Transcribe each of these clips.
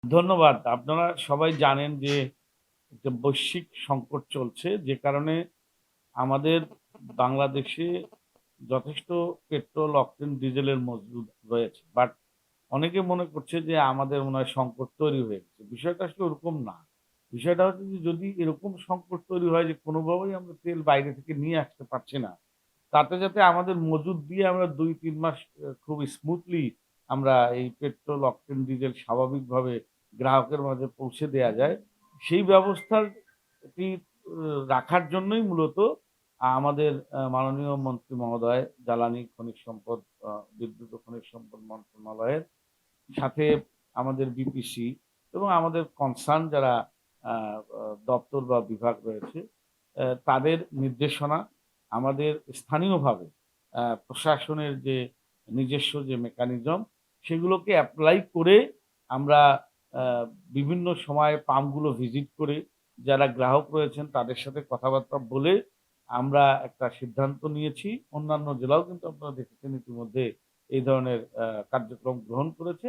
ধন্যবাদ। আপনারা সবাই জানেন যে একটা বৈশ্বিক সংকট চলছে, যে কারণে আমাদের বাংলাদেশে যথেষ্ট পেট্রোল, অকটেন, ডিজেলের মজুদ রয়েছে। বাট অনেকে মনে করছে যে আমাদের মনে হয় সংকট তৈরি হয়ে গেছে। বিষয়টা আসলে ওরকম না। বিষয়টা হচ্ছে যে যদি এরকম সংকট তৈরি হয় যে কোনোভাবেই আমরা তেল বাইরে থেকে নিয়ে আসতে পারছি না, তাতে যাতে আমাদের মজুদ দিয়ে আমরা ২-৩ মাস খুব স্মুথলি আমরা এই পেট্রোল, অকটেন, ডিজেল স্বাভাবিকভাবে গ্রাহকের মাঝে পৌঁছে দেয়া যায়, সেই ব্যবস্থাটি রাখার জন্যই মূলত আমাদের মাননীয় মন্ত্রী মহোদয় জ্বালানি খনিজ সম্পদ, বিদ্যুৎ ও খনিজ সম্পদ মন্ত্রণালয়ের সাথে আমাদের বিপিসি এবং আমাদের কনসার্ন যারা আ আ দপ্তর বা বিভাগ রয়েছে, তাদের নির্দেশনা, আমাদের স্থানীয়ভাবে প্রশাসনের যে নিজস্ব যে মেকানিজম, সেগুলোকে এপ্লাই করে আমরা আ বিভিন্ন সময়ে পাম্পগুলো ভিজিট করে যারা গ্রাহক রয়েছেন তাদের সাথে কথাবার্তা বলে আমরা একটা সিদ্ধান্ত নিয়েছি। অন্যান্য জেলাও কিন্তু আপনারা দেখেছেন ইতিমধ্যে এই ধরনের কার্যক্রম গ্রহণ করেছে।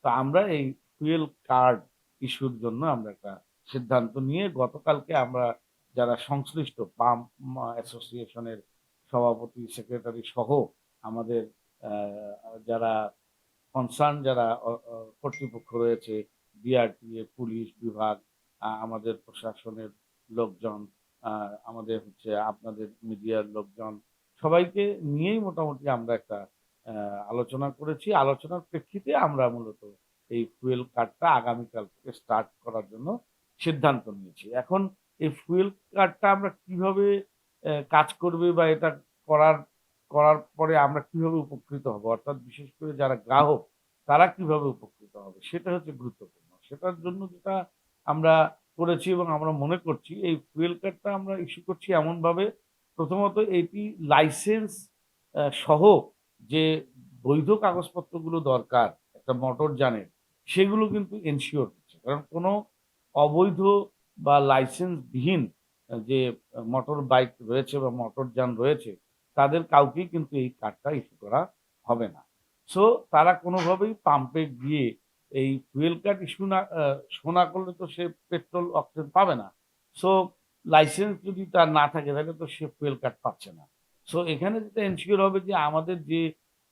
তো আমরা এই ফুয়েল কার্ড ইস্যুর জন্য আমরা একটা সিদ্ধান্ত নিয়ে গতকালকে আমরা যারা সংশ্লিষ্ট পাম্প অ্যাসোসিয়েশনের সভাপতি, সেক্রেটারি সহ আমাদের আ যারা কনসার্ন যারা কর্তৃপক্ষ রয়েছে, বিআরটিএ, পুলিশ বিভাগ, আমাদের প্রশাসনের লোকজন, আ আমাদের হচ্ছে আপনাদের মিডিয়ার লোকজন, সবাইকে নিয়েই মোটামুটি আমরা একটা আ আলোচনা করেছি। আলোচনার প্রেক্ষিতে আমরা মূলত এই ফুয়েল কার্ডটা আগামীকাল থেকে স্টার্ট করার জন্য সিদ্ধান্ত নিয়েছি। এখন এই ফুয়েল কার্ডটা আমরা কিভাবে কাজ করবে বা এটা করার করার পরে আমরা কিভাবে উপকৃত হব? অর্থাৎ বিশেষ করে যারা গ্রাহক তারা কিভাবে উপকৃত হবে? সেটা হচ্ছে গুরুত্বপূর্ণ। সেটার জন্য যেটা আমরা করেছি এবং আমরা মনে করছি এই ফুয়েল কার্ডটা আমরা ইস্যু করছি এমনভাবে, প্রথমত এটি লাইসেন্স সহ যে বৈধ কাগজপত্রগুলো দরকার একটা মোটরযানের, সেগুলো কিন্তু এনশিওর হচ্ছে। কারণ কোনো অবৈধ বা লাইসেন্সবিহীন যে মোটর বাইক রয়েছে বা মোটরযান রয়েছে, তাদের কাউকেই কিন্তু এই কার্ডটা ইস্যু করা হবে না। সো তারা কোনোভাবেই পাম্পে গিয়ে এই ফুয়েল কার্ড ইস্যু না শো না করলে তো সে পেট্রোল, অকটেন পাবে না। সো লাইসেন্স যদি তার না থাকে তাহলে তো সে ফুয়েল কার্ড পাচ্ছে না। সো এখানে যেটা এনশিওর হবে যে আমাদের যে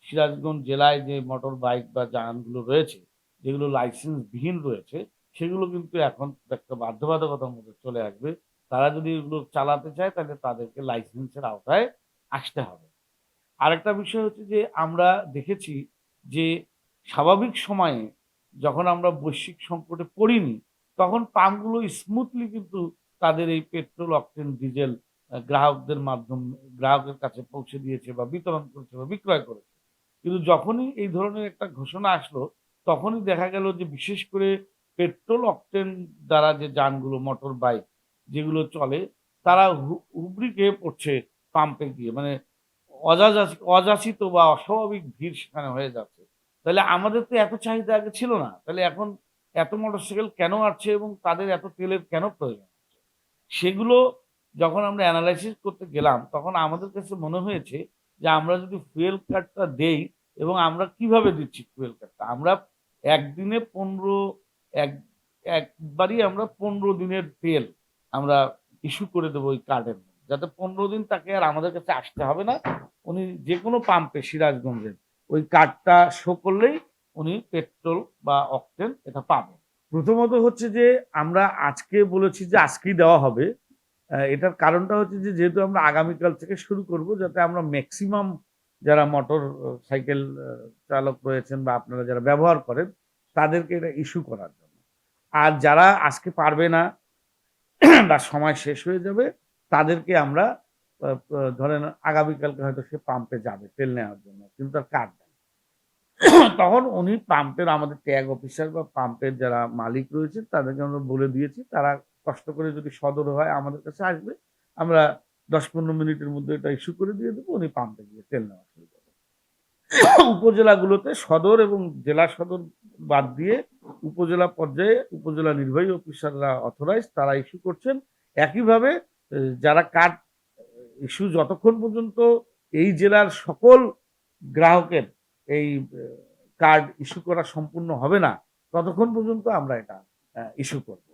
সিরাজগঞ্জ জেলায় যে মোটর বাইক বা যানগুলো রয়েছে, যেগুলো লাইসেন্সবিহীন রয়েছে, সেগুলো কিন্তু এখন একটা বাধ্যবাধকতার মধ্যে চলে আসবে। তারা যদি এগুলো চালাতে চায় তাহলে তাদেরকে লাইসেন্সের আওতায় আসতে হবে। আরেকটা বিষয় হচ্ছে যে আমরা দেখেছি যে স্বাভাবিক সময়ে যখন আমরা বৈশ্বিক সংকটে পড়িনি, তখন পাম্পগুলো স্মুথলি কিন্তু তাদের এই পেট্রোল, অকটেন, ডিজেল গ্রাহকদের গ্রাহকের কাছে পৌঁছে দিয়েছে বা বিতরণ করেছে বা বিক্রয় করেছে। কিন্তু যখনই এই ধরনের একটা ঘোষণা আসলো, তখনই দেখা গেল যে বিশেষ করে পেট্রোল, অকটেন দ্বারা যে যানগুলো, মোটর বাইক যেগুলো চলে, তারা হুমড়ি খেয়ে পড়ছে পাম্পে গিয়ে। মানে অযাচিত বা অস্বাভাবিক ভিড় সেখানে হয়ে যাচ্ছে। তাহলে আমাদের তো এত চাহিদা আগে ছিল না। তাহলে এখন এত মোটরসাইকেল কেন আসছে এবং তাদের এত তেলের কেন প্রয়োজন হচ্ছে? সেগুলো যখন আমরা এনালাইসিস করতে গেলাম, তখন আমাদের কাছে মনে হয়েছে যে আমরা যদি ফুয়েল কার্ডটা দেই এবং আমরা কিভাবে দিচ্ছি ফুয়েল কার্ডটা? আমরা একদিনে ১৫ এক একবারই আমরা ১৫ দিনের তেল আমরা ইস্যু করে দেব ওই কার্ডের মধ্যে। যাতে ১৫ দিন তাকে আর আমাদের কাছে আসতে হবে না। উনি যেকোনো পাম্পে সিরাজগঞ্জের ওই কার্ডটা শো করলেই উনি পেট্রোল বা অকটেন এটা পাবেন। প্রথমত হচ্ছে যে আমরা আজকে বলেছি যে আজকেই দেওয়া হবে। এটার কারণটা হচ্ছে যে যেহেতু আমরা আগামীকাল থেকে শুরু করব, যাতে আমরা মেক্সিমাম যারা মোটর সাইকেল চালক রয়েছেন বা আপনারা যারা ব্যবহার করেন তাদেরকে এটা ইস্যু করার জন্য। আর যারা আজকে পারবে না বা সময় শেষ হয়ে যাবে, তাদেরকে আমরা ধরেন আগামীকালকে হয়তো সে পাম্পে যাবে তেল নেওয়ার জন্য। কিন্তু তার কার্ড নাই। তখন উনি পাম্পের আমাদের ট্যাগ অফিসার বা পাম্পের যারা মালিক রয়েছেন তাদেরকে আমরা বলে দিয়েছি, তারা কষ্ট করে যদি সদর হয় আমাদের কাছে আসবে। আমরা ১০-১৫ মিনিটের মধ্যে এটা ইস্যু করে দিয়ে দেব। উনি পাম্পে গিয়ে তেল নেওয়া শুরু করবেন। উপজেলাগুলোতে সদর এবং জেলা সদর বাদ দিয়ে উপজেলা পর্যায়ে উপজেলা নির্বাহী অফিসাররা অথরাইজড তারা ইস্যু করছেন। একইভাবে যারা কার্ড ইস্যু যতক্ষণ পর্যন্ত এই জেলার সকল গ্রাহকের এই কার্ড ইস্যু করা সম্পূর্ণ হবে না, ততক্ষণ পর্যন্ত আমরা এটা ইস্যু করব।